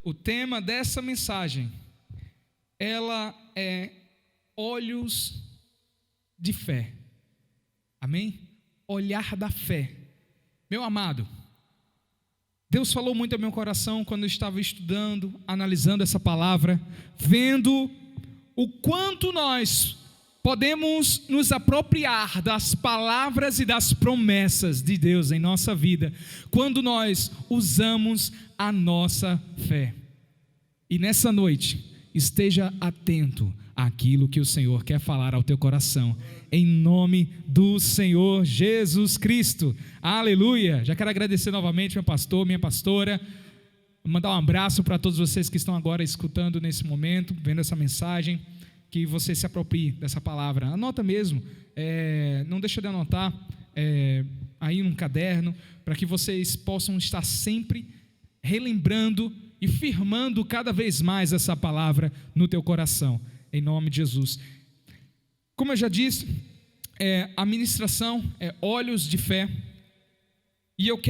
O tema dessa mensagem, ela é olhos de fé. Amém? Olhar da fé. Meu amado, Deus falou muito ao meu coração quando eu estava estudando, analisando essa palavra, vendo o quanto nós podemos nos apropriar das palavras e das promessas de Deus em nossa vida, quando nós usamos a nossa fé. E nessa noite, esteja atento àquilo que o Senhor quer falar ao teu coração, em nome do Senhor Jesus Cristo. Aleluia! Já quero agradecer novamente meu pastor, minha pastora, mandar um abraço para todos vocês que estão agora escutando nesse momento, vendo essa mensagem, que você se aproprie dessa palavra. Anota mesmo, não deixa de anotar aí num caderno, para que vocês possam estar sempre relembrando e firmando cada vez mais essa palavra no teu coração, em nome de Jesus. Como eu já disse, a ministração é olhos de fé, e eu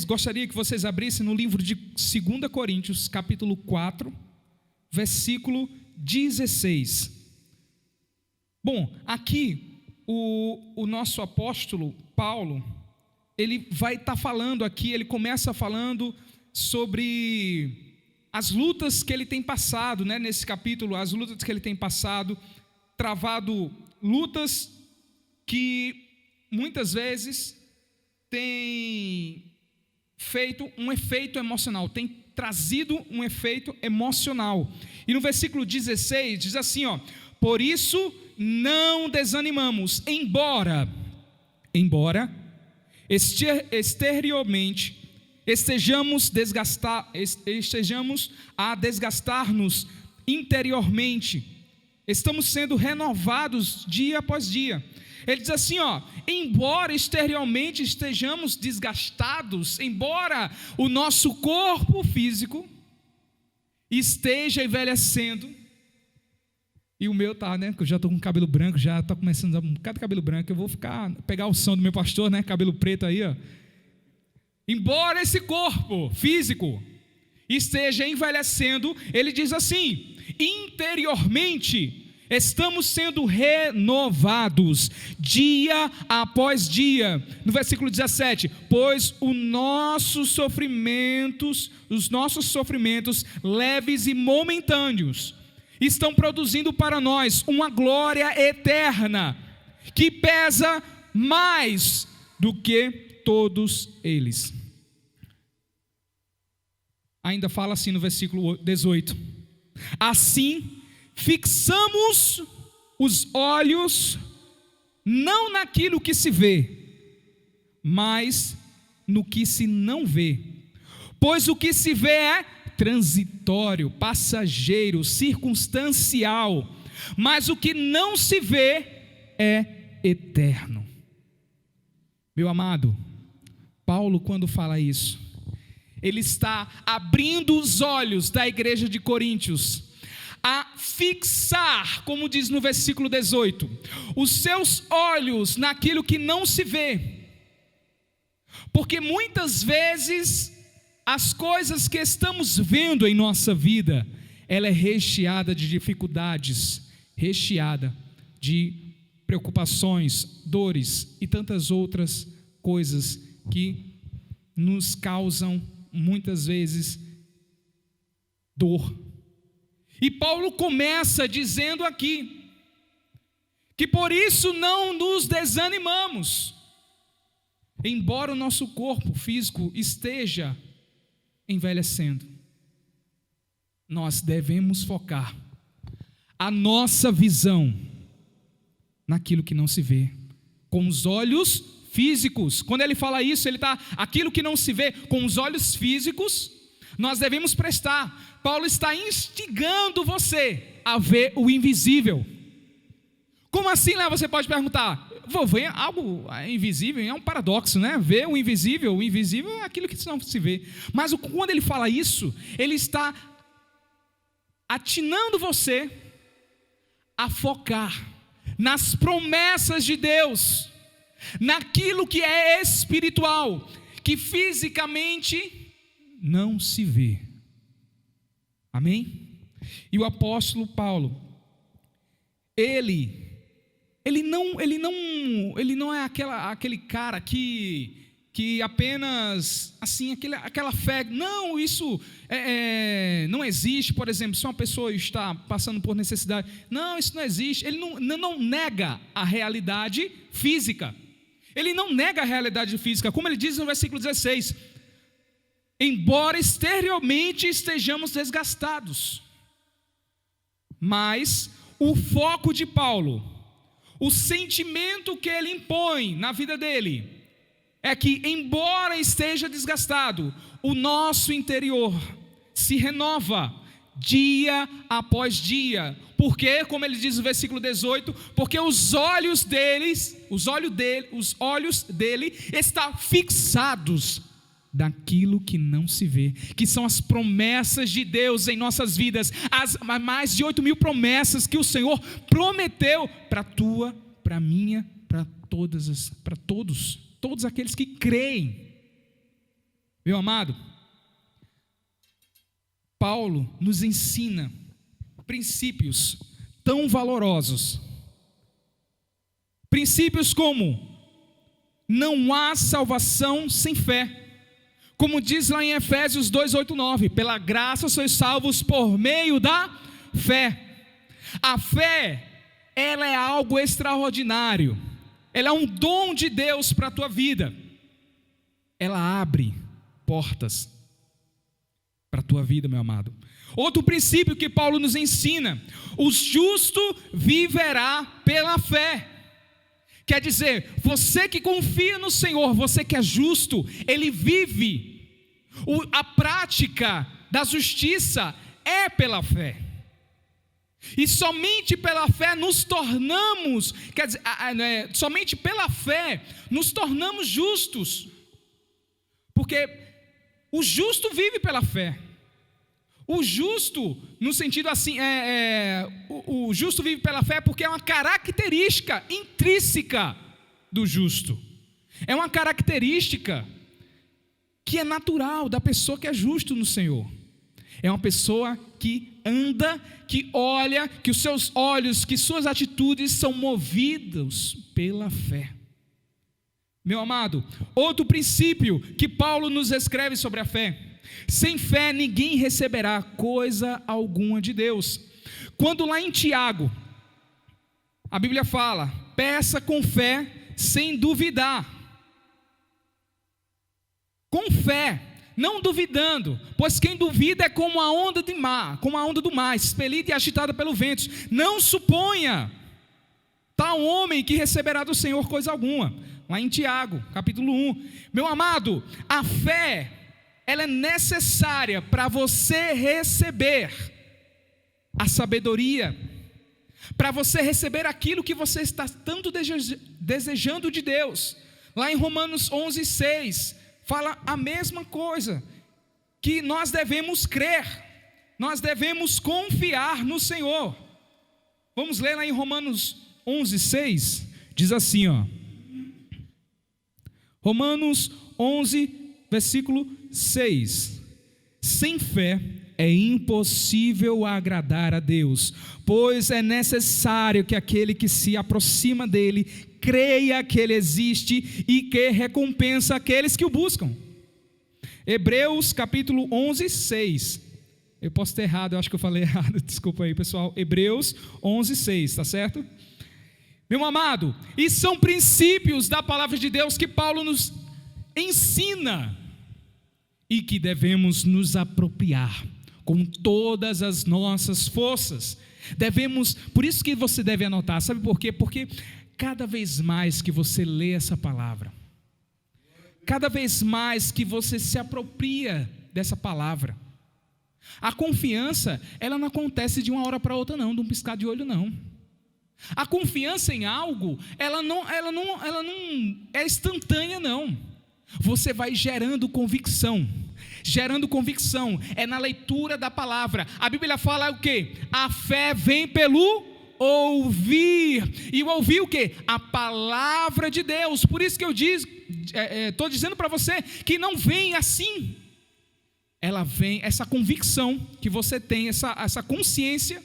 gostaria que vocês abrissem no livro de 2 Coríntios, capítulo 4, versículo 16. Bom, aqui o nosso apóstolo Paulo, ele vai estar falando aqui, ele começa falando sobre as lutas que ele tem passado, né, nesse capítulo, as lutas que ele tem passado, travado lutas que muitas vezes têm feito um efeito emocional, tem trazido um efeito emocional. E no versículo 16 diz assim, por isso não desanimamos, embora exteriormente estejamos a desgastar-nos interiormente, estamos sendo renovados dia após dia. Ele diz assim, embora exteriormente estejamos desgastados, embora o nosso corpo físico esteja envelhecendo, e o meu tá, né, que eu já estou com cabelo branco, já está começando a dar um bocado de cabelo branco, eu vou pegar o som do meu pastor, né, cabelo preto aí, Embora esse corpo físico esteja envelhecendo, ele diz assim, interiormente estamos sendo renovados dia após dia. No versículo 17, pois os nossos sofrimentos leves e momentâneos estão produzindo para nós uma glória eterna, que pesa mais do que todos eles. Ainda fala assim no versículo 18, assim fixamos os olhos não naquilo que se vê, mas no que se não vê, pois o que se vê é transitório, passageiro, circunstancial, mas o que não se vê é eterno. Meu amado, Paulo, quando fala isso, ele está abrindo os olhos da igreja de Coríntios a fixar, como diz no versículo 18, os seus olhos naquilo que não se vê, porque muitas vezes as coisas que estamos vendo em nossa vida, ela é recheada de dificuldades, recheada de preocupações, dores e tantas outras coisas que nos causam muitas vezes dor. E Paulo começa dizendo aqui, que por isso não nos desanimamos, embora o nosso corpo físico esteja envelhecendo, nós devemos focar a nossa visão naquilo que não se vê, com os olhos físicos. Quando ele fala isso, ele está, aquilo que não se vê com os olhos físicos, nós devemos prestar. Paulo está instigando você a ver o invisível. Como assim, né? Você pode perguntar, vou ver algo invisível, é um paradoxo, né? Ver o invisível é aquilo que não se vê. Mas quando ele fala isso, ele está atinando você a focar nas promessas de Deus, naquilo que é espiritual, que fisicamente não se vê. Amém? E o apóstolo Paulo, ele não é aquele cara que apenas, assim, aquela fé, não, isso não existe. Por exemplo, se uma pessoa está passando por necessidade, não, isso não existe. Ele não nega a realidade física. Ele não nega a realidade física, como ele diz no versículo 16: embora exteriormente estejamos desgastados, mas o foco de Paulo, o sentimento que ele impõe na vida dele, é que, embora esteja desgastado, o nosso interior se renova dia após dia. Porque, como ele diz no versículo 18, porque os olhos dele estão fixados daquilo que não se vê, que são as promessas de Deus em nossas vidas, as mais de 8.000 promessas que o Senhor prometeu para a tua, para a minha, para todos aqueles que creem. Meu amado, Paulo nos ensina princípios tão valorosos, princípios como: não há salvação sem fé, como diz lá em Efésios 2:8-9, pela graça sois salvos por meio da fé. A fé, ela é algo extraordinário, ela é um dom de Deus para a tua vida, ela abre portas para a tua vida, meu amado. Outro princípio que Paulo nos ensina: o justo viverá pela fé. Quer dizer, você que confia no Senhor, você que é justo, ele vive. A prática da justiça é pela fé. E somente pela fé nos tornamos, quer dizer, somente pela fé nos tornamos justos. Porque o justo vive pela fé. O justo, no sentido assim, o justo vive pela fé porque é uma característica intrínseca do justo. É uma característica que é natural da pessoa que é justo no Senhor. É uma pessoa que anda, que olha, que os seus olhos, que suas atitudes são movidos pela fé. Meu amado, outro princípio que Paulo nos escreve sobre a fé: sem fé ninguém receberá coisa alguma de Deus. Quando lá em Tiago, a Bíblia fala: peça com fé, sem duvidar. Com fé, não duvidando, pois quem duvida é como a onda do mar, expelida e agitada pelo vento. Não suponha tal homem que receberá do Senhor coisa alguma. Lá em Tiago, capítulo 1. Meu amado, a fé, ela é necessária para você receber a sabedoria, para você receber aquilo que você está tanto desejando de Deus. Lá em Romanos 11:6, fala a mesma coisa, que nós devemos crer, nós devemos confiar no Senhor. Vamos ler lá em Romanos 11:6, diz assim, Romanos 11, versículo 6: sem fé é impossível agradar a Deus, pois é necessário que aquele que se aproxima dele creia que ele existe e que recompensa aqueles que o buscam. Hebreus capítulo 11, 6. Eu posso ter errado, eu acho que eu falei errado, desculpa aí pessoal. Hebreus 11, 6, tá certo? Meu amado, e são princípios da palavra de Deus que Paulo nos ensina e que devemos nos apropriar com todas as nossas forças. Por isso que você deve anotar, sabe por quê? Porque cada vez mais que você lê essa palavra, cada vez mais que você se apropria dessa palavra, a confiança, ela não acontece de uma hora para outra não, de um piscar de olho não. A confiança em algo, ela não é instantânea não. Você vai gerando convicção, é na leitura da palavra. A Bíblia fala o quê? A fé vem pelo ouvir, e o ouvir o quê? A palavra de Deus. Por isso que eu estou dizendo para você que não vem assim, ela vem, essa convicção que você tem, essa consciência,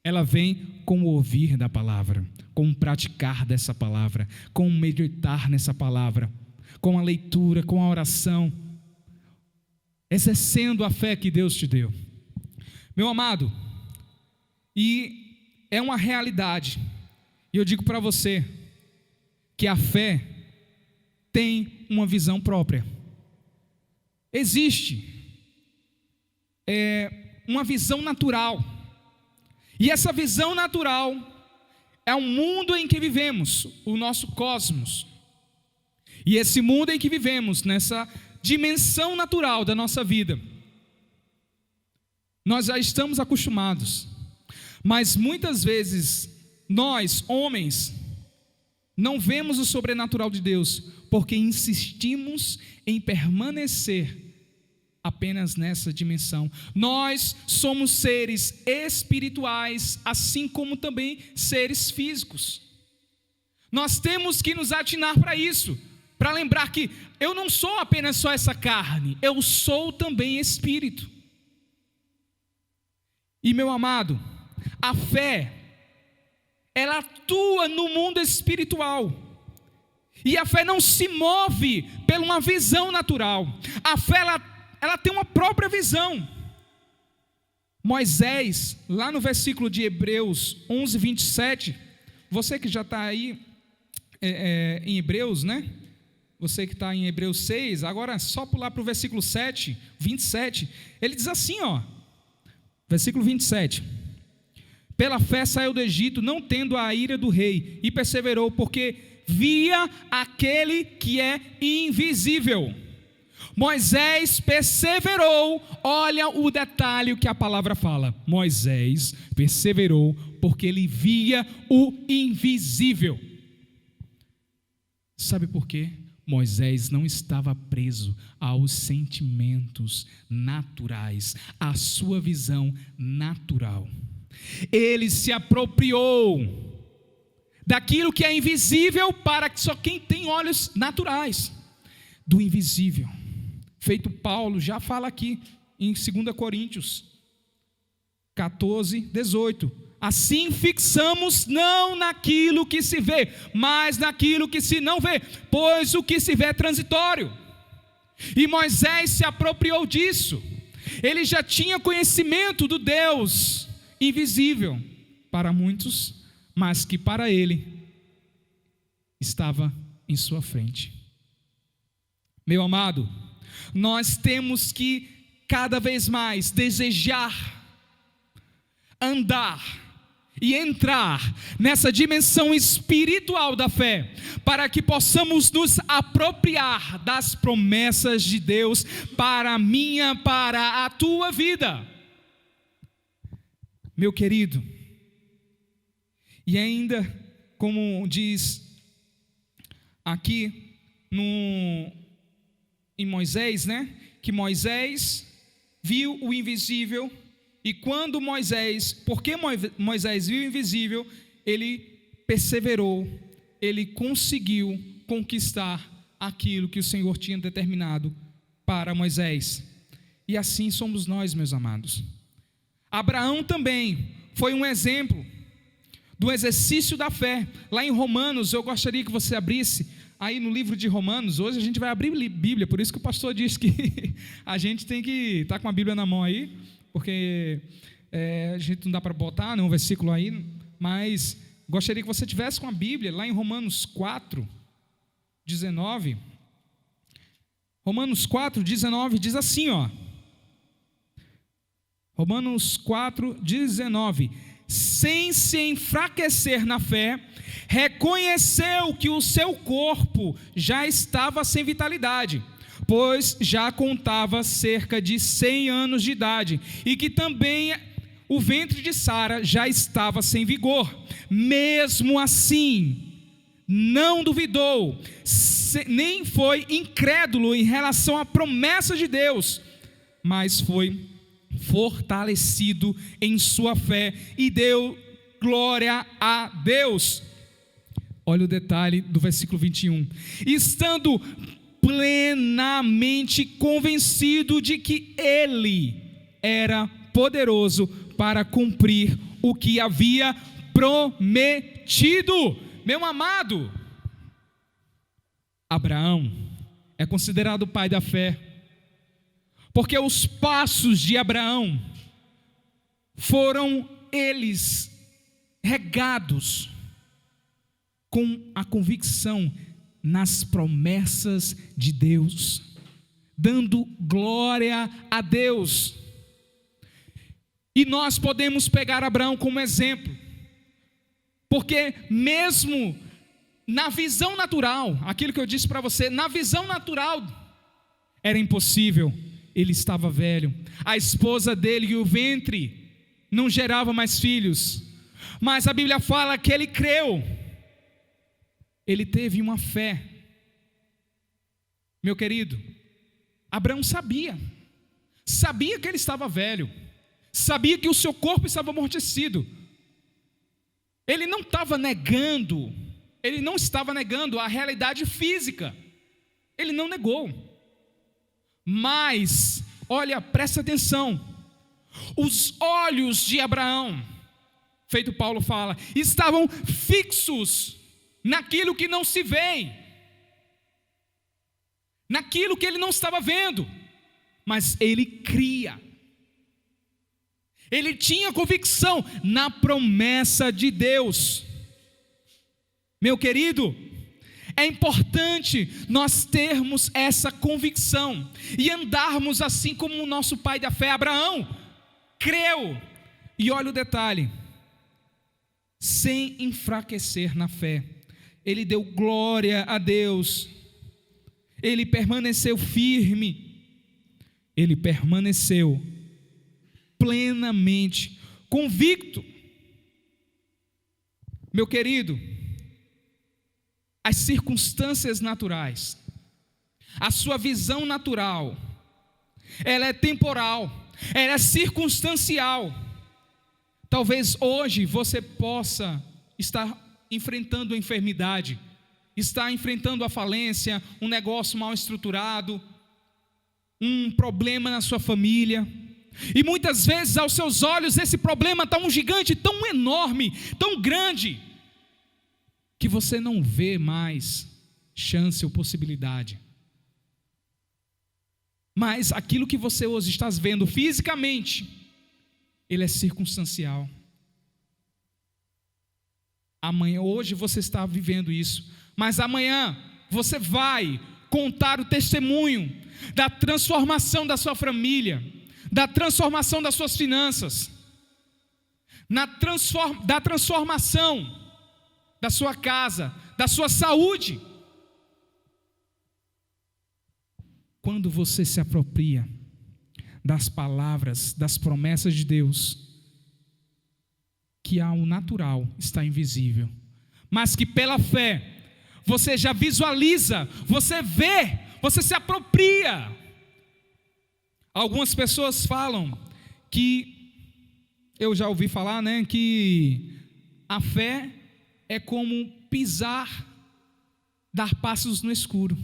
ela vem com o ouvir da palavra, com o praticar dessa palavra, com o meditar nessa palavra, com a leitura, com a oração, exercendo a fé que Deus te deu. Meu amado, e é uma realidade, e eu digo para você, que a fé tem uma visão própria. Existe uma visão natural, e essa visão natural é o mundo em que vivemos, o nosso cosmos. E esse mundo em que vivemos, nessa dimensão natural da nossa vida, nós já estamos acostumados, mas muitas vezes nós, homens, não vemos o sobrenatural de Deus, porque insistimos em permanecer apenas nessa dimensão. Nós somos seres espirituais, assim como também seres físicos. Nós temos que nos atinar para isso, para lembrar que eu não sou apenas só essa carne, eu sou também espírito. E meu amado, a fé, ela atua no mundo espiritual. E a fé não se move por uma visão natural. A fé, ela tem uma própria visão. Moisés, lá no versículo de Hebreus 11, 27, você que já está aí em Hebreus, né? Você que está em Hebreus 6, agora só pular para o versículo 7, 27, ele diz assim, ó, versículo 27, pela fé saiu do Egito, não tendo a ira do rei, e perseverou, porque via aquele que é invisível. Moisés perseverou, olha o detalhe que a palavra fala, Moisés perseverou, porque ele via o invisível. Sabe por quê? Moisés não estava preso aos sentimentos naturais, à sua visão natural. Ele se apropriou daquilo que é invisível para só quem tem olhos naturais, do invisível. Feito Paulo já fala aqui em 2 Coríntios 14, 18. Assim fixamos não naquilo que se vê, mas naquilo que se não vê, pois o que se vê é transitório. E Moisés se apropriou disso. Ele já tinha conhecimento do Deus invisível para muitos, mas que para ele estava em sua frente. Meu amado, nós temos que cada vez mais desejar andar e entrar nessa dimensão espiritual da fé, para que possamos nos apropriar das promessas de Deus para a minha, para a tua vida. Meu querido, e ainda como diz aqui em Moisés, né? Que Moisés viu o invisível. E quando porque Moisés viu o invisível, ele perseverou, ele conseguiu conquistar aquilo que o Senhor tinha determinado para Moisés. E assim somos nós, meus amados. Abraão também foi um exemplo do exercício da fé. Lá em Romanos, eu gostaria que você abrisse aí no livro de Romanos. Hoje a gente vai abrir Bíblia, por isso que o pastor disse que a gente tem que estar com a Bíblia na mão aí, porque a gente não dá para botar um versículo aí, mas gostaria que você tivesse com a Bíblia, lá em Romanos 4, 19, Romanos 4, 19, diz assim, ó, Romanos 4, 19, sem se enfraquecer na fé, reconheceu que o seu corpo já estava sem vitalidade, pois já contava cerca de 100 anos de idade, e que também o ventre de Sara já estava sem vigor. Mesmo assim, não duvidou, nem foi incrédulo em relação à promessa de Deus, mas foi fortalecido em sua fé e deu glória a Deus. Olha o detalhe do versículo 21, estando plenamente convencido de que ele era poderoso para cumprir o que havia prometido. Meu amado, Abraão é considerado o pai da fé, porque os passos de Abraão foram eles regados com a convicção nas promessas de Deus, dando glória a Deus. E nós podemos pegar Abraão como exemplo, porque mesmo na visão natural, aquilo que eu disse para você, na visão natural, era impossível, ele estava velho, a esposa dele e o ventre não gerava mais filhos, mas a Bíblia fala que ele creu, ele teve uma fé. Meu querido, Abraão sabia que ele estava velho, sabia que o seu corpo estava amortecido, ele não estava negando a realidade física, ele não negou, mas, olha, presta atenção, os olhos de Abraão, feito Paulo fala, estavam fixos naquilo que não se vê, naquilo que ele não estava vendo, mas ele cria, ele tinha convicção na promessa de Deus. Meu querido, é importante nós termos essa convicção e andarmos assim como o nosso pai da fé, Abraão, creu, e olha o detalhe, sem enfraquecer na fé, ele deu glória a Deus, ele permaneceu firme, ele permaneceu plenamente convicto. Meu querido, as circunstâncias naturais, a sua visão natural, ela é temporal, ela é circunstancial. Talvez hoje você possa estar enfrentando a enfermidade, estar enfrentando a falência, um negócio mal estruturado, um problema na sua família, e muitas vezes aos seus olhos esse problema está um gigante, tão enorme, tão grande, que você não vê mais chance ou possibilidade. Mas aquilo que você hoje está vendo fisicamente, ele é circunstancial. Amanhã, hoje você está vivendo isso, mas amanhã você vai contar o testemunho da transformação da sua família, da transformação das suas finanças, da transformação da sua casa, da sua saúde. Quando você se apropria das palavras, das promessas de Deus, que ao natural está invisível, mas que pela fé você já visualiza, você vê, você se apropria. Algumas pessoas falam que, eu já ouvi falar, que a fé é como pisar, dar passos no escuro.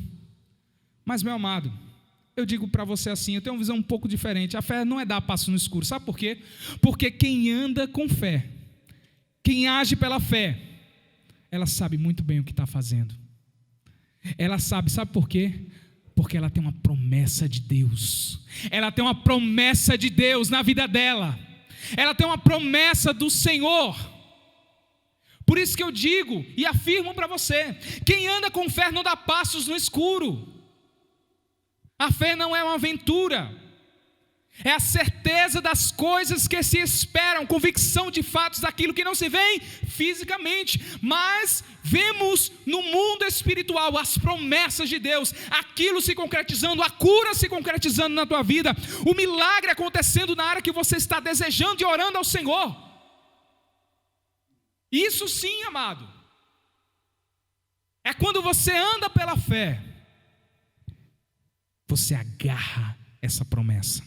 Mas, meu amado, eu digo para você assim, eu tenho uma visão um pouco diferente. A fé não é dar passos no escuro, sabe por quê? Porque quem anda com fé, quem age pela fé, ela sabe muito bem o que está fazendo. Ela sabe por quê? Porque ela tem uma promessa de Deus. Ela tem uma promessa de Deus na vida dela. Ela tem uma promessa do Senhor. Por isso que eu digo e afirmo para você, quem anda com fé não dá passos no escuro. A fé não é uma aventura, é a certeza das coisas que se esperam, convicção de fatos daquilo que não se vê fisicamente, mas vemos no mundo espiritual as promessas de Deus, aquilo se concretizando, a cura se concretizando na tua vida, o milagre acontecendo na área que você está desejando e orando ao Senhor. Isso sim, amado, é quando você anda pela fé, você agarra essa promessa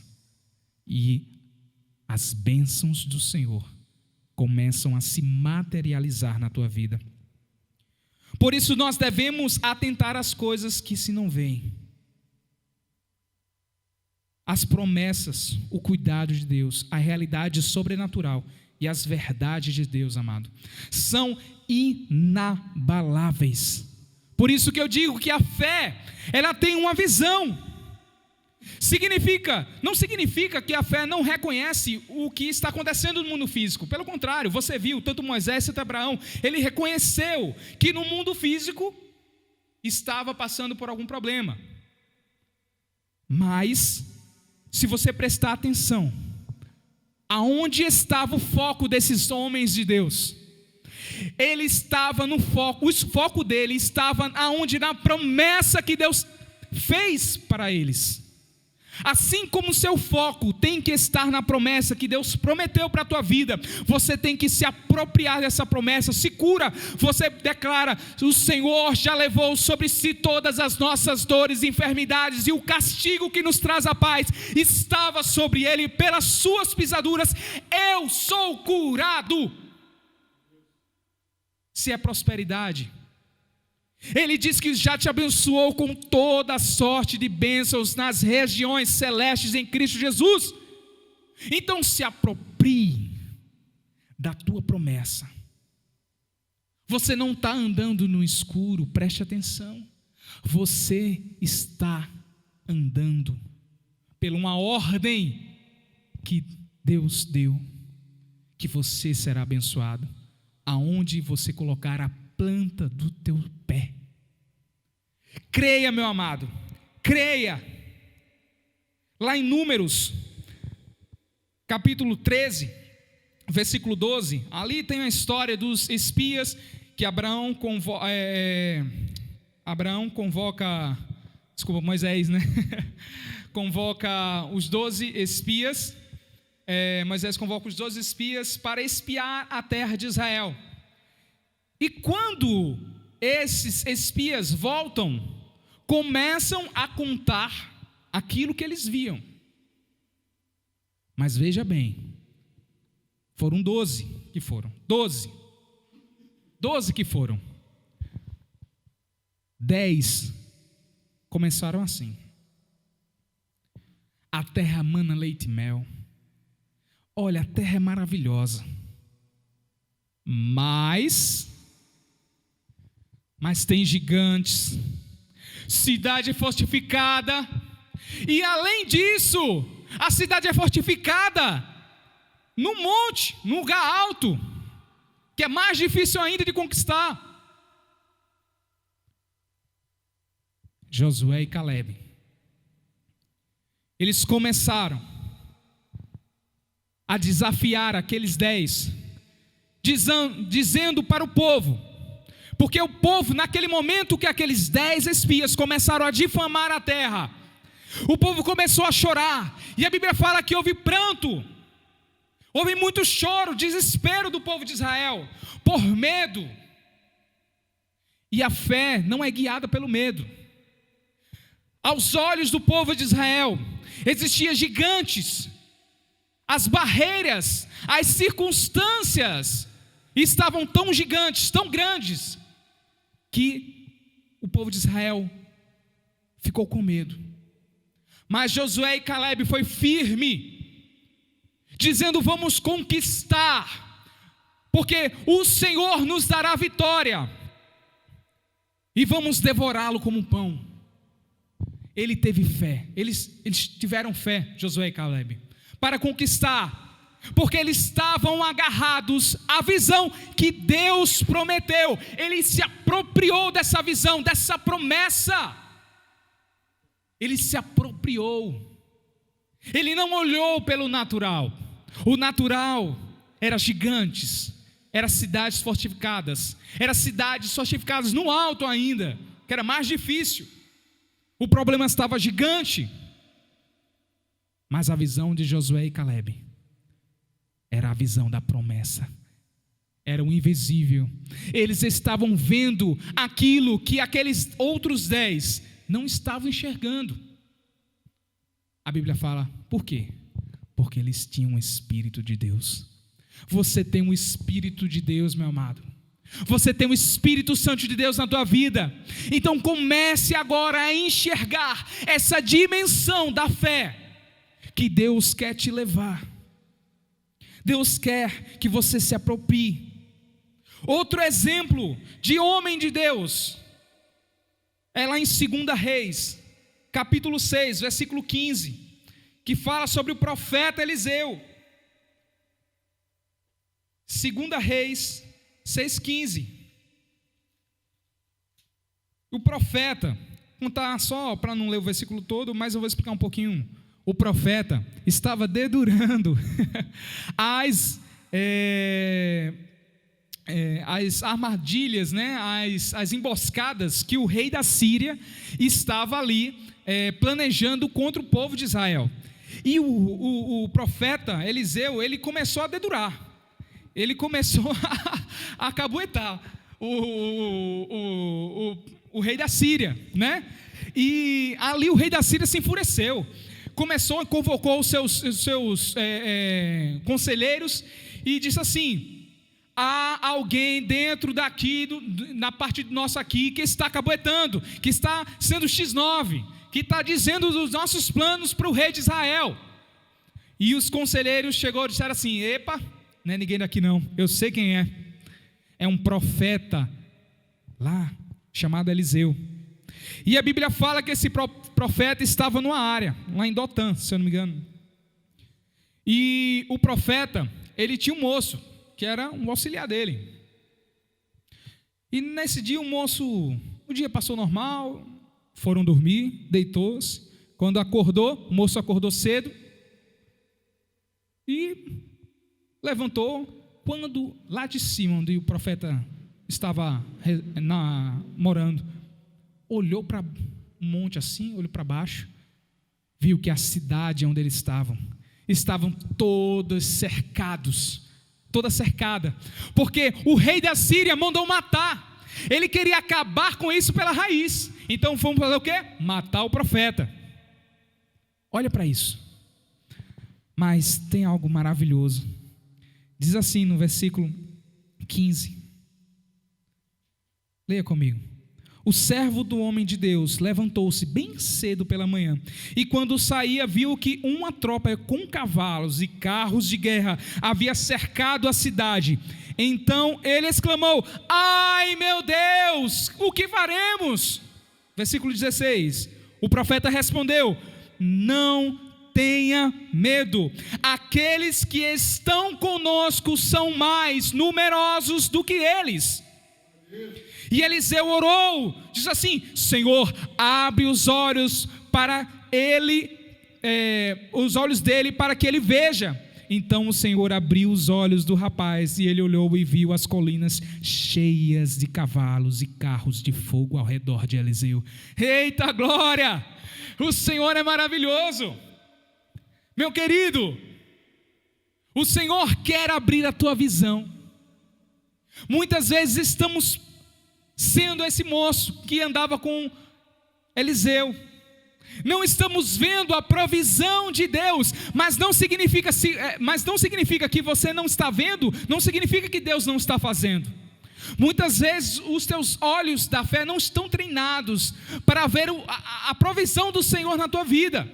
e as bênçãos do Senhor começam a se materializar na tua vida. Por isso nós devemos atentar às coisas que se não veem. as promessas, o cuidado de Deus, a realidade sobrenatural e as verdades de Deus, amado, são inabaláveis. Por isso que eu digo que a fé, ela tem uma visão. Não significa que a fé não reconhece o que está acontecendo no mundo físico. Pelo contrário, você viu, tanto Moisés quanto Abraão, ele reconheceu que no mundo físico estava passando por algum problema. Mas, se você prestar atenção, aonde estava o foco desses homens de Deus? Ele estava no foco, o foco dele estava aonde? Na promessa que Deus fez para eles. Assim como o seu foco tem que estar na promessa que Deus prometeu para a tua vida, você tem que se apropriar dessa promessa. Se cura, você declara: o Senhor já levou sobre si todas as nossas dores e enfermidades, e o castigo que nos traz a paz estava sobre ele, pelas suas pisaduras eu sou curado. Se é prosperidade, Ele diz que já te abençoou com toda a sorte de bênçãos nas regiões celestes em Cristo Jesus. Então se aproprie da tua promessa. Você não está andando no escuro, preste atenção. Você está andando por uma ordem que Deus deu, que você será abençoado aonde você colocar a planta do teu pé. Creia, meu amado, creia. Lá em Números, capítulo 13, versículo 12, ali tem a história dos espias que Moisés, né? Convoca os 12 espias. Moisés convoca os 12 espias para espiar a terra de Israel. E quando esses espias voltam, começam a contar aquilo que eles viam. Mas veja bem, foram 12 que foram. 12 que foram. 10 começaram assim: a terra mana leite e mel. Olha, a terra é maravilhosa, mas tem gigantes, cidade fortificada, e além disso, a cidade é fortificada num monte, num lugar alto, que é mais difícil ainda de conquistar. Josué e Calebe, eles começaram a desafiar aqueles 10, dizendo para o povo, porque o povo, naquele momento que aqueles 10 espias começaram a difamar a terra, o povo começou a chorar, e a Bíblia fala que houve pranto, houve muito choro, desespero do povo de Israel, por medo. E a fé não é guiada pelo medo. Aos olhos do povo de Israel, existiam gigantes, as barreiras, as circunstâncias estavam tão gigantes, tão grandes, que o povo de Israel ficou com medo. Mas Josué e Calebe foi firme, dizendo: vamos conquistar, porque o Senhor nos dará vitória, e vamos devorá-lo como um pão. Ele teve fé, eles tiveram fé, Josué e Calebe, para conquistar, porque eles estavam agarrados à visão que Deus prometeu. Ele se apropriou dessa visão, dessa promessa. Ele se apropriou. Ele não olhou pelo natural. O natural era gigantes, era cidades fortificadas, no alto ainda, que era mais difícil. O problema estava gigante. Mas a visão de Josué e Calebe era a visão da promessa, era o invisível. Eles estavam vendo aquilo que aqueles outros 10 não estavam enxergando. A Bíblia fala, por quê? Porque eles tinham o Espírito de Deus. Você tem o Espírito de Deus, meu amado. Você tem o Espírito Santo de Deus na tua vida. Então comece agora a enxergar essa dimensão da fé. que Deus quer te levar. Deus quer que você se aproprie. Outro exemplo de homem de Deus é lá em 2 Reis, capítulo 6, versículo 15, que fala sobre o profeta Eliseu. 2 Reis 6,15. O profeta, vou contar só para não ler o versículo todo, mas eu vou explicar um pouquinho. O profeta estava dedurando as armadilhas, né? as emboscadas que o rei da Síria estava ali planejando contra o povo de Israel. E o profeta Eliseu, ele começou a dedurar, ele começou a caguetar o rei da Síria, né? E ali o rei da Síria se enfureceu, convocou os seus conselheiros e disse assim: há alguém dentro daqui, na parte nossa aqui, que está caguetando, que está sendo X9, que está dizendo os nossos planos para o rei de Israel. E os conselheiros chegaram e disseram assim: epa, não é ninguém daqui não, eu sei quem é. É um profeta lá, chamado Eliseu. E a Bíblia fala que esse profeta estava numa área, lá em Dotã, se eu não me engano. E o profeta, ele tinha um moço, que era um auxiliar dele. E nesse dia o dia passou normal, foram dormir, deitou-se. Quando acordou, o moço acordou cedo e levantou. Quando lá de cima, onde o profeta estava morando, olhou para um monte assim, olhou para baixo, viu que a cidade onde eles estavam todas cercados, toda cercada, porque o rei da Síria mandou matar. Ele queria acabar com isso pela raiz. Então fomos fazer o quê? Matar o profeta. Olha para isso. Mas tem algo maravilhoso. Diz assim no versículo 15. Leia comigo. O servo do homem de Deus levantou-se bem cedo pela manhã, e quando saía viu que uma tropa com cavalos e carros de guerra havia cercado a cidade. Então ele exclamou: ai meu Deus, o que faremos? Versículo 16. O profeta respondeu: não tenha medo, aqueles que estão conosco são mais numerosos do que eles. E Eliseu orou, diz assim: Senhor, abre os olhos para ele, os olhos dele, para que ele veja. Então o Senhor abriu os olhos do rapaz, e ele olhou e viu as colinas cheias de cavalos e carros de fogo ao redor de Eliseu. Eita glória! O Senhor é maravilhoso. Meu querido, o Senhor quer abrir a tua visão. Muitas vezes estamos sendo esse moço que andava com Eliseu. Não estamos vendo a provisão de Deus, mas não significa que você não está vendo, não significa que Deus não está fazendo. Muitas vezes os teus olhos da fé não estão treinados para ver a provisão do Senhor na tua vida.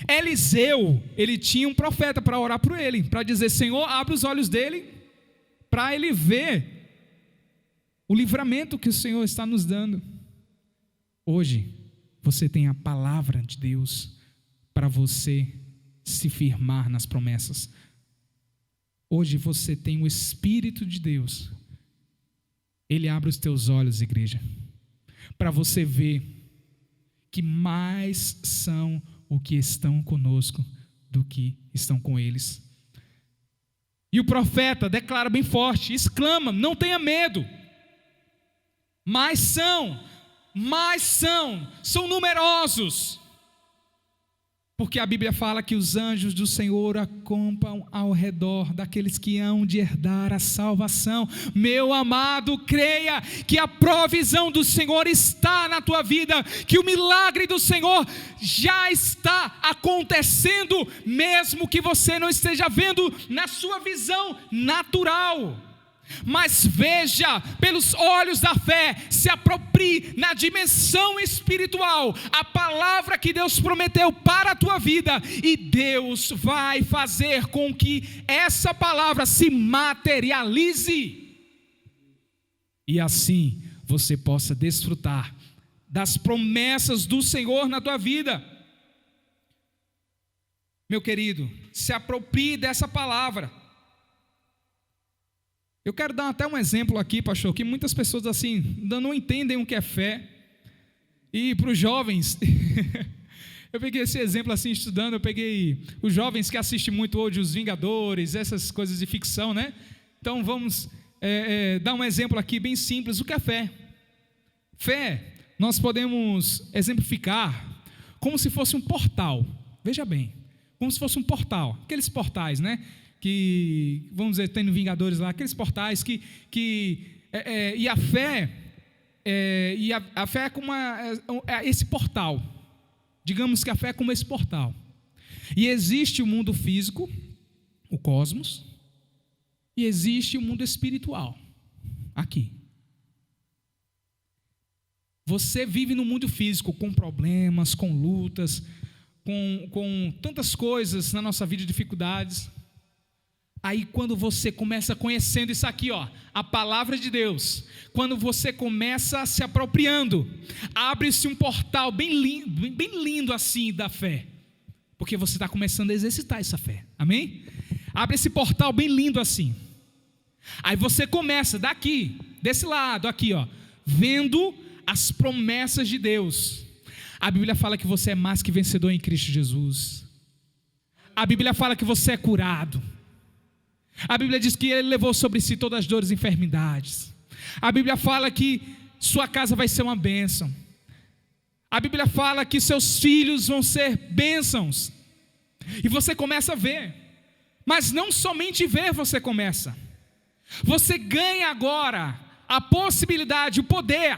Eliseu, ele tinha um profeta para orar por ele, para dizer: Senhor, abre os olhos dele, para ele ver o livramento que o Senhor está nos dando. Hoje, você tem a palavra de Deus para você se firmar nas promessas. Hoje você tem o Espírito de Deus. Ele abre os teus olhos, igreja, para você ver que mais são o que estão conosco do que estão com eles. E o profeta declara bem forte, exclama: não tenha medo, são numerosos, porque a Bíblia fala que os anjos do Senhor acampam ao redor daqueles que hão de herdar a salvação. Meu amado, creia que a provisão do Senhor está na tua vida, que o milagre do Senhor já está acontecendo, mesmo que você não esteja vendo na sua visão natural. mas veja pelos olhos da fé, se aproprie na dimensão espiritual, a palavra que Deus prometeu para a tua vida, e Deus vai fazer com que essa palavra se materialize, e assim você possa desfrutar das promessas do Senhor na tua vida. Meu querido, se aproprie dessa palavra. Eu quero dar até um exemplo aqui, pastor, que muitas pessoas assim ainda não entendem o que é fé. E para os jovens, eu peguei esse exemplo assim estudando, eu peguei os jovens que assistem muito hoje os Vingadores, essas coisas de ficção, né? Então vamos dar um exemplo aqui bem simples. O que é fé? Fé, nós podemos exemplificar como se fosse um portal. Veja bem, como se fosse um portal, aqueles portais, né? Que, vamos dizer, tem no Vingadores lá, aqueles portais e a fé, a fé é como esse portal. Digamos que a fé é como esse portal. E existe o mundo físico, o cosmos, e existe o mundo espiritual, aqui. Você vive no mundo físico com problemas, com lutas, com tantas coisas na nossa vida, dificuldades. Aí quando você começa conhecendo isso aqui, ó, a palavra de Deus, quando você começa se apropriando, abre-se um portal bem lindo assim da fé, porque você está começando a exercitar essa fé, amém? Abre esse portal bem lindo assim, aí você começa daqui, desse lado aqui, ó, vendo as promessas de Deus. A Bíblia fala que você é mais que vencedor em Cristo Jesus. A Bíblia fala que você é curado. A Bíblia diz que Ele levou sobre si todas as dores e enfermidades. A Bíblia fala que sua casa vai ser uma bênção. A Bíblia fala que seus filhos vão ser bênçãos. E você começa a ver. Mas não somente ver você começa. Você ganha agora a possibilidade, o poder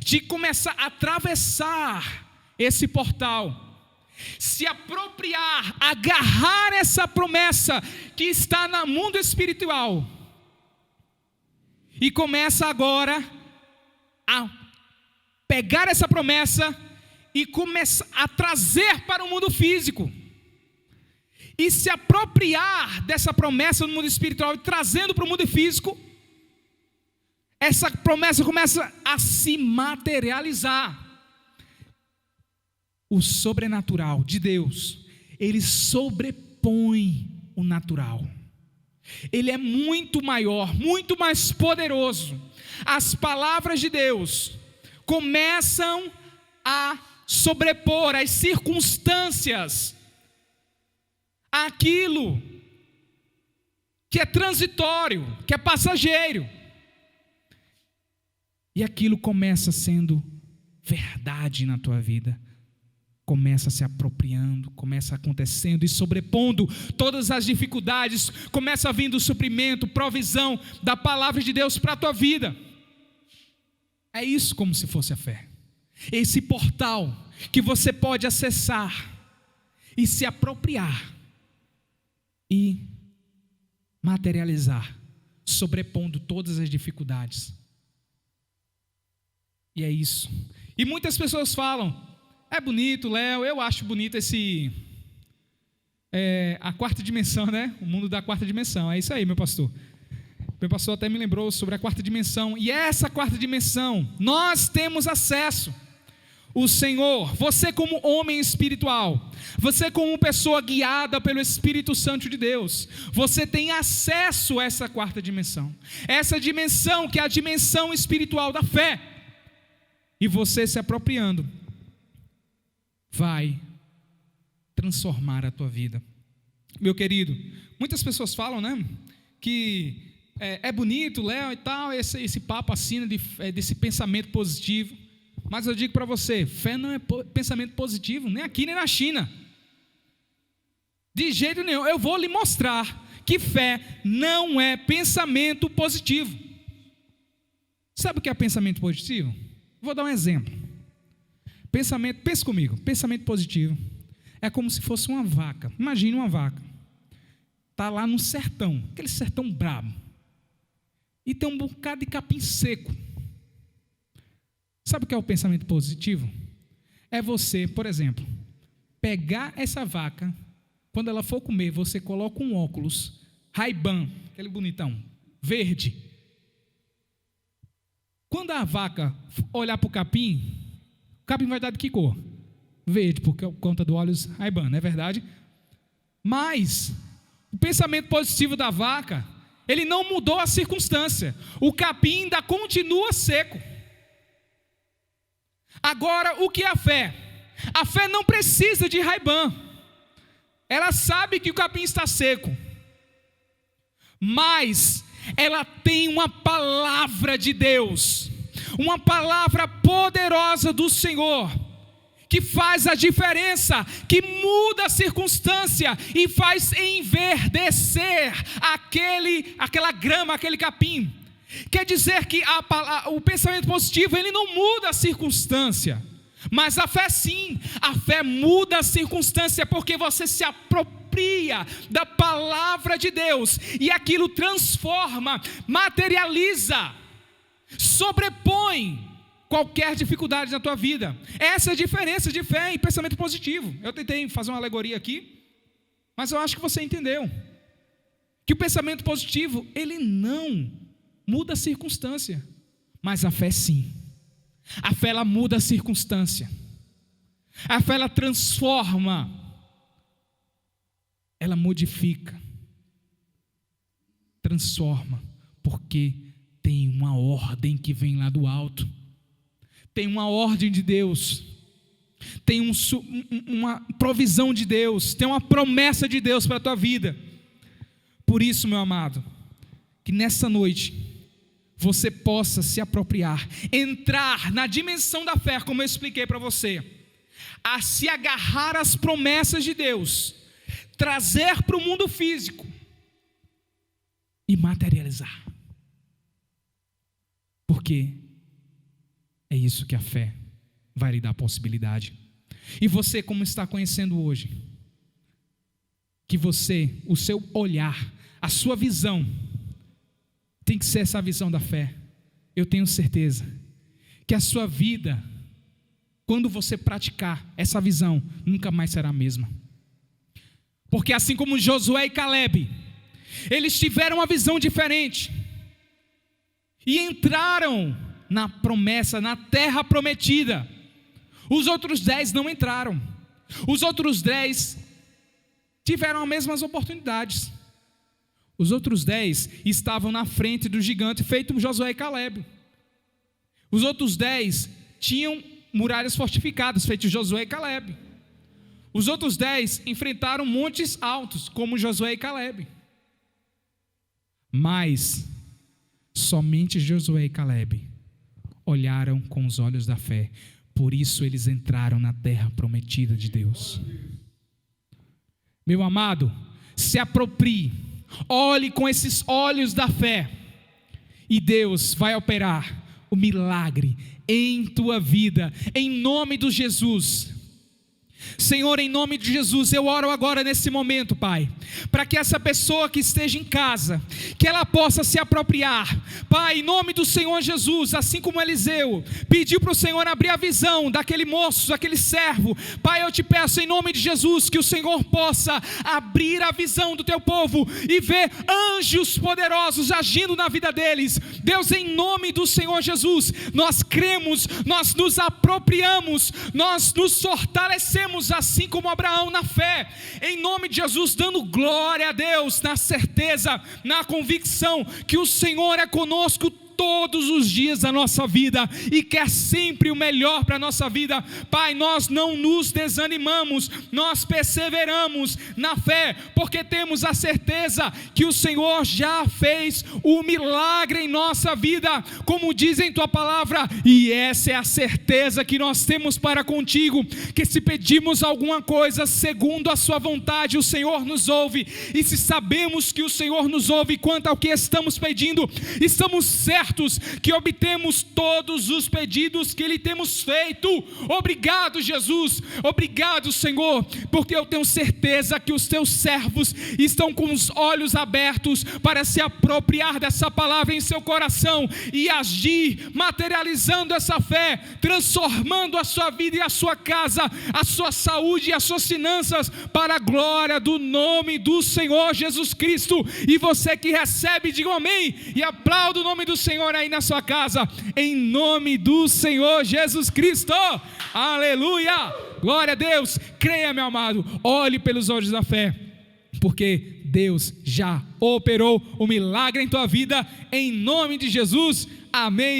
de começar a atravessar esse portal, se apropriar, agarrar essa promessa que está no mundo espiritual, e começa agora a pegar essa promessa e começa a trazer para o mundo físico, e se apropriar dessa promessa no mundo espiritual e trazendo para o mundo físico. Essa promessa começa a se materializar. O sobrenatural de Deus, ele sobrepõe o natural. Ele é muito maior, muito mais poderoso. As palavras de Deus começam a sobrepor as circunstâncias, aquilo que é transitório, que é passageiro. E aquilo começa sendo verdade na tua vida. Começa se apropriando, começa acontecendo e sobrepondo todas as dificuldades. Começa vindo o suprimento, provisão da palavra de Deus para a tua vida. É isso como se fosse a fé. Esse portal que você pode acessar e se apropriar e materializar, sobrepondo todas as dificuldades. E é isso. E muitas pessoas falam: é bonito, Léo, eu acho bonito a quarta dimensão, né? O mundo da quarta dimensão. É isso aí, meu pastor. Meu pastor até me lembrou sobre a quarta dimensão. E essa quarta dimensão, nós temos acesso. O Senhor, você como homem espiritual, você como pessoa guiada pelo Espírito Santo de Deus, você tem acesso a essa quarta dimensão. Essa dimensão que é a dimensão espiritual da fé. E você se apropriando, vai transformar a tua vida. Meu querido, muitas pessoas falam, né, que é bonito, Léo, e tal, esse papo assim, desse pensamento positivo. Mas eu digo para você, fé não é pensamento positivo, nem aqui nem na China. De jeito nenhum. Eu vou lhe mostrar que fé não é pensamento positivo. Sabe o que é pensamento positivo? Vou dar um exemplo. Pense comigo, pensamento positivo é como se fosse uma vaca. Imagine uma vaca, está lá no sertão, aquele sertão brabo, e tem um bocado de capim seco. Sabe o que é o pensamento positivo? É você, por exemplo, pegar essa vaca, quando ela for comer, você coloca um óculos Ray-Ban, aquele bonitão, verde. Quando a vaca olhar para o capim vai dar de que cor? Verde, por conta do óculos Ray-Ban, não é verdade? Mas o pensamento positivo da vaca, ele não mudou a circunstância. O capim ainda continua seco. Agora, o que é a fé? A fé não precisa de Ray-Ban. Ela sabe que o capim está seco. Mas ela tem uma palavra de Deus, uma palavra poderosa do Senhor, que faz a diferença, que muda a circunstância e faz enverdecer aquela grama, aquele capim. Quer dizer que o pensamento positivo, ele não muda a circunstância, mas a fé sim, a fé muda a circunstância, porque você se apropria da palavra de Deus, e aquilo transforma, materializa, sobrepõe qualquer dificuldade na tua vida. Essa é a diferença de fé e pensamento positivo. Eu tentei fazer uma alegoria aqui, mas eu acho que você entendeu, que o pensamento positivo, ele não muda a circunstância, mas a fé sim. A fé, ela muda a circunstância. A fé, ela transforma, ela modifica, transforma, porque tem uma ordem que vem lá do alto, tem uma ordem de Deus, tem uma provisão de Deus, tem uma promessa de Deus para a tua vida. Por isso, meu amado, que nessa noite você possa se apropriar, entrar na dimensão da fé, como eu expliquei para você, a se agarrar às promessas de Deus, trazer para o mundo físico e materializar, porque é isso que a fé vai lhe dar a possibilidade. E você, como está conhecendo hoje, que você, o seu olhar, a sua visão, tem que ser essa visão da fé. Eu tenho certeza que a sua vida, quando você praticar essa visão, nunca mais será a mesma. Porque assim como Josué e Caleb, eles tiveram uma visão diferente e entraram na promessa, na terra prometida. Os outros 10 não entraram. Os outros 10 tiveram as mesmas oportunidades. Os outros 10 estavam na frente do gigante, feito Josué e Caleb. Os outros 10 tinham muralhas fortificadas, feito Josué e Caleb. Os outros 10 enfrentaram montes altos, como Josué e Caleb. Mas somente Josué e Caleb olharam com os olhos da fé. Por isso eles entraram na terra prometida de Deus. Meu amado, se aproprie, olhe com esses olhos da fé, e Deus vai operar o milagre em tua vida, em nome de Jesus. Senhor, em nome de Jesus, eu oro agora nesse momento, Pai, para que essa pessoa que esteja em casa, que ela possa se apropriar, Pai, em nome do Senhor Jesus, assim como Eliseu pediu para o Senhor abrir a visão daquele moço, daquele servo, Pai, eu te peço em nome de Jesus, que o Senhor possa abrir a visão do teu povo, e ver anjos poderosos agindo na vida deles. Deus, em nome do Senhor Jesus, nós cremos, nós nos apropriamos, nós nos fortalecemos, assim como Abraão na fé, em nome de Jesus, dando glória a Deus, na certeza, na convicção, que o Senhor é conosco todos os dias da nossa vida, e quer sempre o melhor para a nossa vida. Pai, nós não nos desanimamos, nós perseveramos na fé, porque temos a certeza que o Senhor já fez o milagre em nossa vida, como diz em tua palavra, e essa é a certeza que nós temos para contigo, que se pedimos alguma coisa segundo a sua vontade, o Senhor nos ouve. E se sabemos que o Senhor nos ouve quanto ao que estamos pedindo, estamos certos certos que obtemos todos os pedidos que lhe temos feito. Obrigado, Jesus, obrigado, Senhor, porque eu tenho certeza que os teus servos estão com os olhos abertos para se apropriar dessa palavra em seu coração e agir, materializando essa fé, transformando a sua vida e a sua casa, a sua saúde e as suas finanças, para a glória do nome do Senhor Jesus Cristo. E você que recebe, diga amém, e aplauda o nome do Senhor aí na sua casa, em nome do Senhor Jesus Cristo. Aleluia, glória a Deus. Creia, meu amado, olhe pelos olhos da fé, porque Deus já operou o milagre em tua vida, em nome de Jesus. Amém